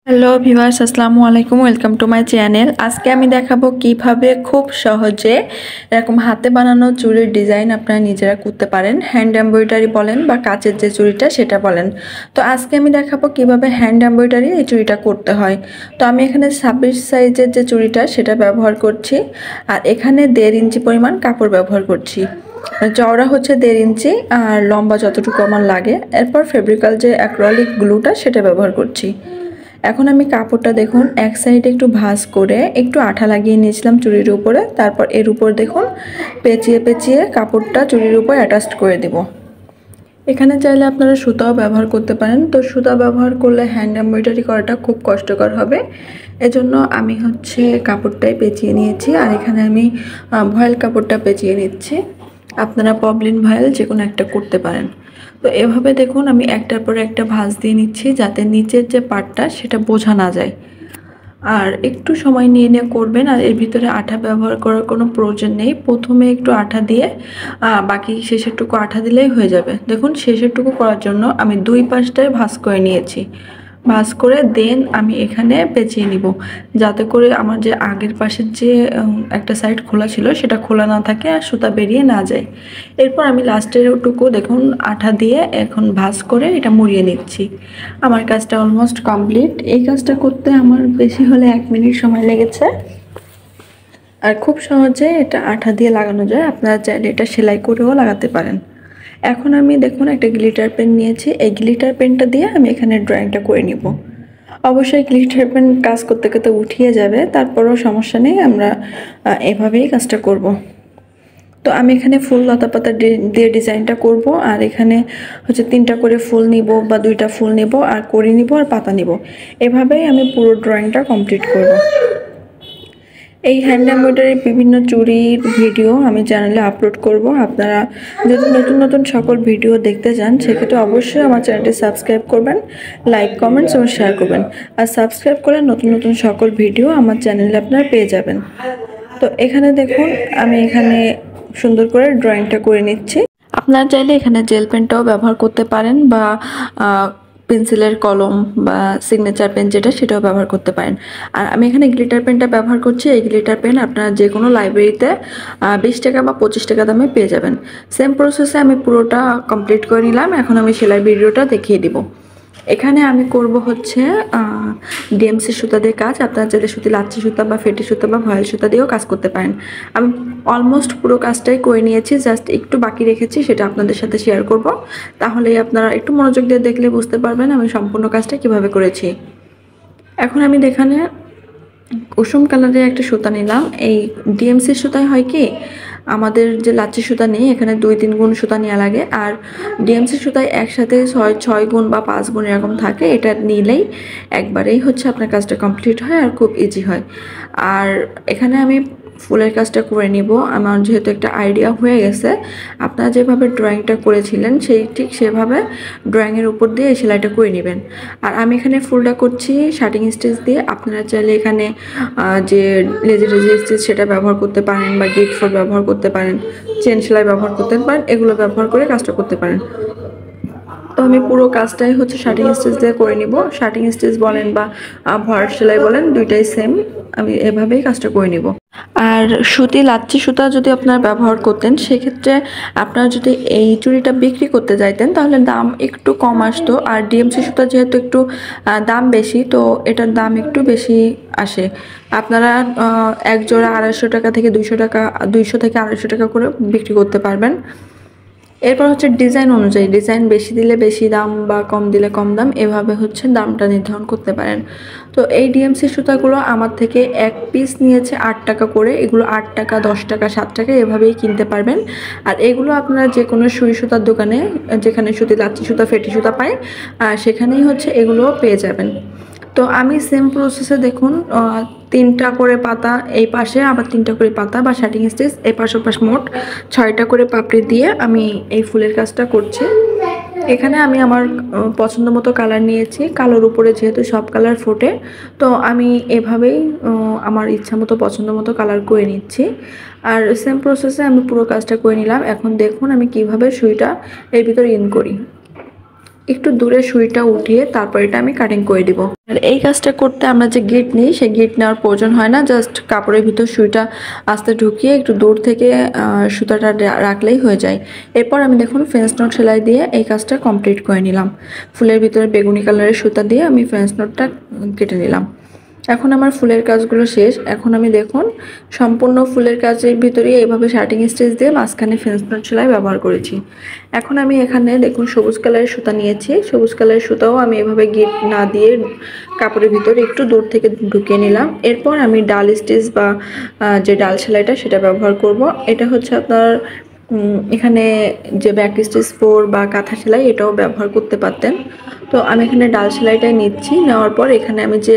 Hello viewers, আসসালামু আলাইকুম। Welcome to my channel. আজকে আমি দেখাবো কিভাবে খুব সহজে এরকম হাতে বানানো চুড়ির ডিজাইন আপনারা নিজেরা করতে পারেন। হ্যান্ড এমব্রয়ডারি বলেন বা কাচের যে চুড়িটা সেটা বলেন। তো আজকে আমি দেখাবো কিভাবে হ্যান্ড এমব্রয়ডারি এই চুড়িটা করতে হয়। তো আমি এখানে 26 সাইজের যে চুড়িটা সেটা ব্যবহার করছি, আর এখানে 1.5 ইঞ্চি পরিমাণ কাপড় ব্যবহার করছি। চওড়া হচ্ছে 1.5 ইঞ্চি আর লম্বা যতটুকু আমার লাগে। এরপর ফেব্রিকাল যে অ্যাক্রিলিক গ্লুটা সেটা ব্যবহার করছি। এখন আমি কাপড়টা দেখুন এক সাইডে একটু ভাঁজ করে একটু আঠা লাগিয়ে নিয়েছিলাম চুড়ির উপরে। তারপর এর উপর দেখুন পেঁচিয়ে পেঁচিয়ে কাপড়টা চুড়ির উপর অ্যাটাচ করে দেব। এখানে চাইলে আপনারা সুতাও ব্যবহার করতে পারেন। তো সুতা ব্যবহার করলে হ্যান্ড এমব্রয়ডারি করাটা খুব কষ্টকর হবে, এজন্য আমি কাপড়টাই পেঁচিয়ে নিয়েছি। আর এখানে আমি ভয়েল কাপড়টা পেঁচিয়ে নিচ্ছি। আপনারা পপলিন ভয়েল যে কোনো একটা করতে পারেন। তো এভাবে দেখুন আমি একটার পর একটা ভাঁজ দিয়ে নিচ্ছি, যাতে নিচের যে পার্টটা সেটা বোঝা না যায়। আর একটু সময় নিয়ে নিয়ে করবেন। আর এর ভিতরে আঠা ব্যবহার করার কোনো প্রয়োজন নেই। প্রথমে একটু আঠা দিয়ে বাকি শেষেরটুকু আঠা দিলেই হয়ে যাবে। দেখুন শেষেরটুকু করার জন্য আমি দুই পাশটায় ভাঁজ করে নিয়েছি। ভাঁজ করে দেন আমি এখানে পেঁচিয়ে নিব, যাতে করে আমার যে আগের পাশের যে একটা সাইড খোলা ছিল সেটা খোলা না থাকে আর সুতা বেরিয়ে না যায়। এরপর আমি লাস্টের ওটুকু দেখুন আঠা দিয়ে এখন ভাঁজ করে এটা মুড়িয়ে নিচ্ছি। আমার কাজটা অলমোস্ট কমপ্লিট। এই কাজটা করতে আমার বেশি হলে 1 মিনিট সময় লেগেছে। আর খুব সহজে এটা আঠা দিয়ে লাগানো যায়। আপনারা চাইলে এটা সেলাই করেও লাগাতে পারেন। এখন আমি দেখুন একটা গ্লিটার পেন নিয়েছি। এই গ্লিটার পেনটা দিয়ে আমি এখানে ড্রয়িংটা করে নিব। অবশ্যই গ্লিটার পেন কাজ করতে করতে উঠিয়ে যাবে, তারপরেও সমস্যা নেই, আমরা এভাবেই কাজটা করব। তো আমি এখানে ফুল লতা পাতা দিয়ে ডিজাইনটা করব। আর এখানে 3টা করে ফুল নিব বা 2টা ফুল নিব আর কড়ি নিব আর পাতা নিব। এভাবেই আমি পুরো ড্রয়িংটা কমপ্লিট করব। এই হ্যান্ড এমব্রয়ডারির বিভিন্ন চুড়ির ভিডিও আমি চ্যানেলে আপলোড করব। আপনারা যদি নতুন নতুন সকল ভিডিও দেখতে চান সেক্ষেত্রে অবশ্যই আমার চ্যানেলটি সাবস্ক্রাইব করবেন, লাইক কমেন্টস এবং শেয়ার করবেন। আর সাবস্ক্রাইব করলে নতুন নতুন সকল ভিডিও আমার চ্যানেলে আপনারা পেয়ে যাবেন। তো এখানে দেখুন আমি এখানে সুন্দর করে ড্রয়িংটা করে নিচ্ছি। আপনারা চাইলে এখানে জেল পেনটাও ব্যবহার করতে পারেন বা পেন্সিলের কলম বা সিগনেচার পেন যেটা সেটাও ব্যবহার করতে পারেন। আর আমি এখানে গ্লিটার পেনটা ব্যবহার করছি। এই গ্লিটার পেন আপনারা যে কোনো লাইব্রেরিতে 20 টাকা বা 25 টাকা দামে পেয়ে যাবেন। সেম প্রসেসে আমি পুরোটা কমপ্লিট করে নিলাম। এখন আমি সেলাই ভিডিওটা দেখিয়ে দিব। এখানে আমি করব ডিএমসি সুতা দিয়ে কাজ। আপনারা চাইলে সুতি লাচ্ছি সুতা বা ফেটি সুতা বা ভয়েল সুতা দিয়েও কাজ করতে পারেন। আমি অলমোস্ট পুরো কাজটাই করে নিয়েছি, জাস্ট একটু বাকি রেখেছি, সেটা আপনাদের সাথে শেয়ার করব। তাহলেই আপনারা একটু মনোযোগ দিয়ে দেখলে বুঝতে পারবেন আমি সম্পূর্ণ কাজটা কিভাবে করেছি। এখন আমি এখানে কুসুম কালারের একটা সুতা নিলাম। এই ডিএমসি সুতায় হয় কি, আমাদের যে লাচ্ছি সুতা নেই এখানে 2-3 গুণ সুতা নেওয়া লাগে। আর ডিএমসি সুতায় একসাথে 6 গুণ বা 5 গুণ এরকম থাকে। এটা নিলেই একবারেই আপনার কাজটা কমপ্লিট হয় আর খুব ইজি হয়। আর এখানে আমি ফুলের কাজটা করে নিব। আমার যেহেতু একটা আইডিয়া হয়ে গেছে, আপনারা যেভাবে ড্রয়িংটা করেছিলেন ঠিক সেভাবে ড্রয়িংয়ের উপর দিয়ে এই সেলাইটা করে নেবেন। আর আমি এখানে ফুলটা করছি শার্টিং স্টিচ দিয়ে। আপনারা চাইলে এখানে যে লেজি স্টিচ সেটা ব্যবহার করতে পারেন বা গিট ফোর ব্যবহার করতে পারেন, চেন সেলাই ব্যবহার করতে পারেন, এগুলো ব্যবহার করে কাজটা করতে পারেন। তো আমি পুরো কাজটাই শার্টিং স্টিচ দিয়ে করে নিব। শার্টিং স্টিচ বলেন বা ভরাট সেলাই বলেন, দুইটাই সেম। আমি এভাবেই কাজটা করে নিব। আর সুতি লাচ্ছি সুতা যদি আপনারা ব্যবহার করতেন সেক্ষেত্রে আপনারা যদি এই চুড়িটা বিক্রি করতে যাইতেন তাহলে দাম একটু কম আসতো। আর ডিএমসি সুতা যেহেতু একটু দাম বেশি, তো এটার দাম একটু বেশি আসে। আপনারা এক জোড়া 250 টাকা থেকে 200 টাকা, 200 থেকে 250 টাকা করে বিক্রি করতে পারবেন। এরপর ডিজাইন অনুযায়ী, ডিজাইন বেশি দিলে বেশি দাম বা কম দিলে কম দাম, এভাবে দামটা নির্ধারণ করতে পারেন। তো এই ডিএমসি সুতাগুলো আমার থেকে এক পিস নিয়েছে 8 টাকা করে। এগুলো 8 টাকা, 10 টাকা, 7 টাকা এভাবেই কিনতে পারবেন। আর এগুলো আপনারা যে কোনো সুই সুতার দোকানে, যেখানে সুতি লাচ্ছি সুতা ফেটি সুতা পায়, সেখানেই এগুলো পেয়ে যাবেন। তো আমি সেম প্রসেসে দেখুন 3টা করে পাতা এই পাশে, আবার 3টা করে পাতা বা শার্টিং স্টিচ এই পাশ ওপাশ, মোট 6টা করে পাপড়ি দিয়ে আমি এই ফুলের কাজটা করছি। এখানে আমি আমার পছন্দ মতো কালার নিয়েছি। কালোর উপরে যেহেতু সব কালার ফোটে, তো আমি এভাবেই আমার ইচ্ছা মতো পছন্দ মতো কালার করে নিচ্ছি। আর সেম প্রসেসে আমি পুরো কাজটা করে নিলাম। এখন দেখুন আমি কিভাবে সুইটা এর ভিতরে ইন করি। একটু দূরে সুইটা উঠিয়ে তারপর এটা আমি কাটিং করে দিব। আর এই কাজটা করতে আমরা যে গিট নিই সেই গিট নেওয়ার প্রয়োজন হয় না, জাস্ট কাপড়ের ভিতর সুইটা আস্তে ঢুকিয়ে একটু দূর থেকে সুতাটা রাখলেই হয়ে যায়। এরপর আমি দেখুন ফ্রেঞ্চ নট সেলাই দিয়ে এই কাজটা কমপ্লিট করে নিলাম। ফুলের ভিতরে বেগুনি কালারের সুতা দিয়ে আমি ফ্রেঞ্চ নটটা কেটে নিলাম। এখন আমার ফুলের কাজগুলো শেষ। এখন আমি দেখুন সম্পূর্ণ ফুলের কাজের ভিতরে এইভাবে শার্টিং স্টিচ দিয়ে মাঝখানে ফ্রেঞ্চ নট সেলাই ব্যবহার করেছি। এখন আমি এখানে দেখুন সবুজ কালারের সুতা নিয়েছি। সবুজ কালারের সুতাও আমি এভাবে গিট না দিয়ে কাপড়ের ভিতরে একটু দূর থেকে ঢুকিয়ে নিলাম। এরপর আমি ডাল স্টিচ বা যে ডাল সেলাইটা সেটা ব্যবহার করব। এটা হচ্ছে আপনার এখানে যে ব্যাক স্টিচ 4 বা কাঁথা সেলাই এটাও ব্যবহার করতে পারতেন। তো আমি এখানে ডাল সেলাইটাই নিচ্ছি। নেওয়ার পর এখানে আমি যে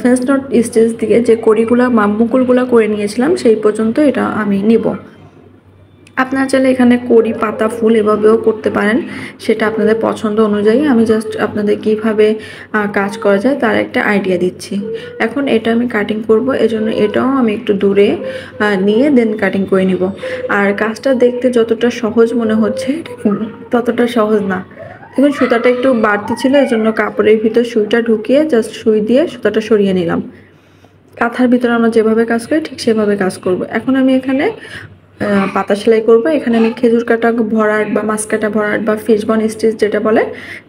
ফ্রেঞ্চ নট স্টিচ দিয়ে যে কড়িগুলো মুকুলগুলো করে নিয়েছিলাম সেই পর্যন্ত এটা আমি নিব। আপনারা চাইলে এখানে কড়ি, পাতা, ফুল এভাবেও করতে পারেন, সেটা আপনাদের পছন্দ অনুযায়ী। আমি জাস্ট আপনাদের কিভাবে কাজ করা যায় তার একটা আইডিয়া দিচ্ছি। এখন এটা আমি কাটিং করব, এজন্য এটাও আমি একটু দূরে নিয়ে দেন কাটিং করে নিব। আর কাজটা দেখতে যতটা সহজ মনে হচ্ছে ততটা সহজ না। দেখুন সুতাটা একটু বাড়তি ছিল, এজন্য কাপড়ের ভিতর সুইটা ঢুকিয়ে জাস্ট সুই দিয়ে সুতাটা সরিয়ে নিলাম। কাঁথার ভিতরে আমরা যেভাবে কাজ করি ঠিক সেভাবে কাজ করব। এখন আমি এখানে পাতা সেলাই করব। এখানে আমি খেজুর কাটা ভরাট বা মাছ কাটা ভরাট বা ফিশবন স্টিচ যেটা বলে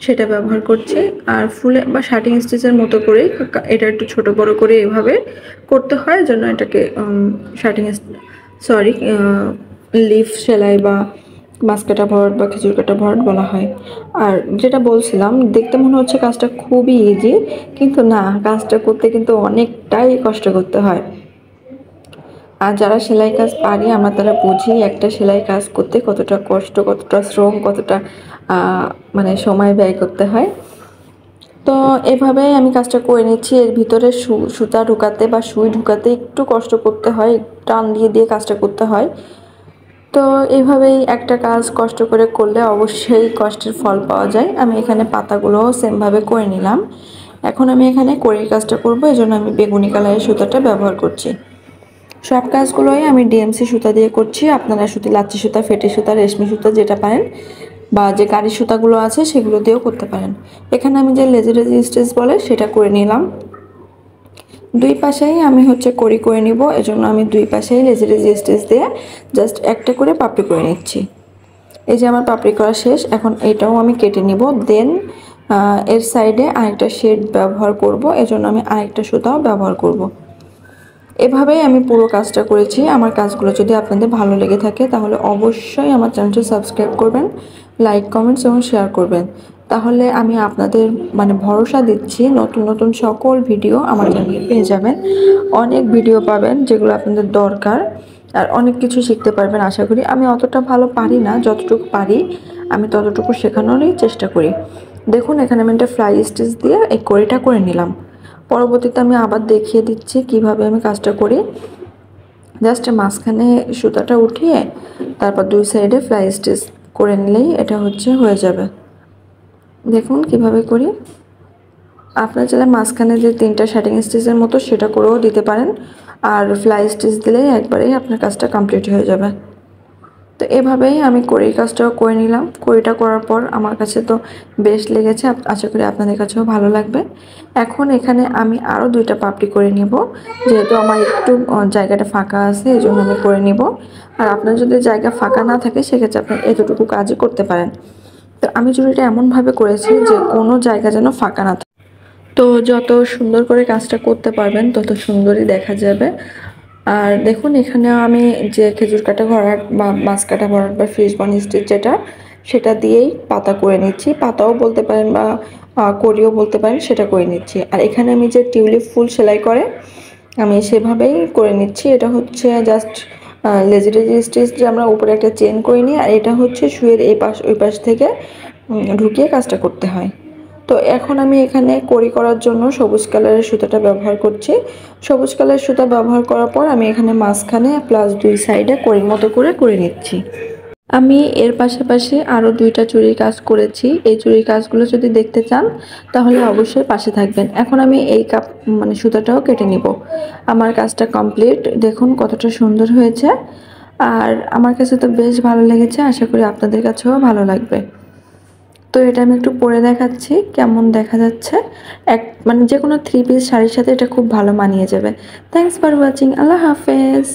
সেটা ব্যবহার করছি। আর ফুলে বা শার্টিং স্টিচের মতো করেই এটা একটু ছোট বড় করে এভাবে করতে হয়, জন্য এটাকে লিফ সেলাই বা মাছ কাটা ভরাট বা খেজুর কাটা ভরাট বলা হয়। আর যেটা বলছিলাম, দেখতে মনে হচ্ছে কাজটা খুবই ইজি, কিন্তু না, কাজটা করতে কিন্তু অনেকটাই কষ্ট করতে হয়। আর যারা সেলাই কাজ পারি আমরা তারা বুঝি একটা সেলাই কাজ করতে কতটা কষ্ট, কতটা শ্রম, কতটা মানে সময় ব্যয় করতে হয়। তো এভাবেই আমি কাজটা করে নিচ্ছি। এর ভিতরে সুতা ঢুকাতে বা সুই ঢুকাতে একটু কষ্ট করতে হয়, টান দিয়ে দিয়ে কাজটা করতে হয়। তো এভাবেই একটা কাজ কষ্ট করে করলে অবশ্যই কষ্টের ফল পাওয়া যায়। আমি এখানে পাতাগুলোও সেমভাবে করে নিলাম। এখন আমি এখানে কড়ির কাজটা করব, এজন্য আমি বেগুনি কালারের সুতাটা ব্যবহার করছি। সব কাজগুলোই আমি ডিএমসি সুতা দিয়ে করছি। আপনারা সুতি লাচ্ছি সুতা, ফেটে সুতা, রেশমি সুতা যেটা পারেন বা যে গাড়ি সুতাগুলো আছে সেগুলো দিয়েও করতে পারেন। এখানে আমি যে লেজি স্টিচ বলে সেটা করে নিলাম। দুই পাশেই আমি হচ্ছে কড়ি করে নিব, এজন্য আমি দুই পাশেই লেজি স্টিচ দিয়ে জাস্ট একটা করে পাপড়ি করে নিচ্ছি। এই যে আমার পাপড়ি করা শেষ। এখন এটাও আমি কেটে নিব। দেন এর সাইডে আরেকটা শেড ব্যবহার করব, এজন্য আমি আরেকটা সুতাও ব্যবহার করব। এভাবেই আমি পুরো কাজটা করেছি। আমার কাজগুলো যদি আপনাদের ভালো লেগে থাকে তাহলে অবশ্যই আমার চ্যানেলটি সাবস্ক্রাইব করবেন, লাইক, কমেন্টস এবং শেয়ার করবেন। তাহলে আমি আপনাদের মানে ভরসা দিচ্ছি নতুন নতুন সকল ভিডিও আমার চ্যানেলে পেয়ে যাবেন। অনেক ভিডিও পাবেন যেগুলো আপনাদের দরকার, আর অনেক কিছু শিখতে পারবেন আশা করি। আমি অতটা ভালো পারি না, যতটুকু পারি আমি ততটুকু শেখানোরই চেষ্টা করি। দেখুন এখানে আমি একটা ফ্লাই স্টিচ দিয়ে এই কড়িটা করে নিলাম। পরবর্তীতে আমি আবার দেখিয়ে দিচ্ছি কিভাবে আমি কাজটা করি। জাস্ট মাঝখানে সুতাটা উঠিয়ে তারপর দুই সাইডে ফ্লাই স্টিচ করে নিলেই এটা হয়ে যাবে। দেখুন কিভাবে করি। আপনারা চাইলে মাঝখানে যে 3টা শার্টিং স্টিচের মতো সেটা করেও দিতে পারেন, আর ফ্লাই স্টিচ দিলেই একবারেই আপনার কাজটা কমপ্লিট হয়ে যাবে। তো এভাবেই আমি কড়ির কাজটাও করে নিলাম। কড়িটা করার পর আমার কাছে তো বেশ লেগেছে, আশা করি আপনাদের কাছেও ভালো লাগবে। এখন এখানে আমি আরও 2টা পাপড়ি করে নিব, যেহেতু আমার একটু জায়গাটা ফাঁকা আছে এই জন্য আমি করে নিব। আর আপনার যদি জায়গা ফাঁকা না থাকে সেক্ষেত্রে আপনি এতটুকু কাজই করতে পারেন। তো আমি চুড়িটা এমনভাবে করেছি যে কোনো জায়গা যেন ফাঁকা না থাকে। তো যত সুন্দর করে কাজটা করতে পারবেন তত সুন্দরই দেখা যাবে। আর দেখুন এখানে আমি যে খেজুর কাটা ভরাট বা মাছ কাটা ভরাট বা ফিশবন স্টিচ সেটা দিয়েই পাতা করে নিচ্ছি। পাতাও বলতে পারেন বা কড়িও বলতে পারেন, সেটা করে নিচ্ছি। আর এখানে আমি যে টিউলিপ ফুল সেলাই করে আমি সেভাবেই করে নিচ্ছি। এটা হচ্ছে জাস্ট লেজি স্টিচ যে আমরা উপরে একটা চেন করে নিই, আর এটা হচ্ছে সুইয়ের এই পাশ ওই পাশ থেকে ঢুকিয়ে কাজটা করতে হয়। তো এখন আমি এখানে কড়ি করার জন্য সবুজ কালারের সুতাটা ব্যবহার করছি। সবুজ কালারের সুতা ব্যবহার করার পর আমি এখানে মাঝখানে প্লাস দুই সাইডে কড়ির মতো করে নিচ্ছি। আমি এর পাশাপাশি আরও 2টা চুড়ির কাজ করেছি। এই চুড়ির কাজগুলো যদি দেখতে চান তাহলে অবশ্যই পাশে থাকবেন। এখন আমি এই সুতাটাও কেটে নিব। আমার কাজটা কমপ্লিট। দেখুন কতটা সুন্দর হয়েছে, আর আমার কাছে তো বেশ ভালো লেগেছে, আশা করি আপনাদের কাছেও ভালো লাগবে। তো এটা আমি একটু পরে দেখাচ্ছি কেমন দেখা যাচ্ছে। মানে যে কোনো 3 পিস শাড়ির সাথে এটা খুব ভালো মানিয়ে যাবে। Thanks for watching. আল্লাহ হাফেজ।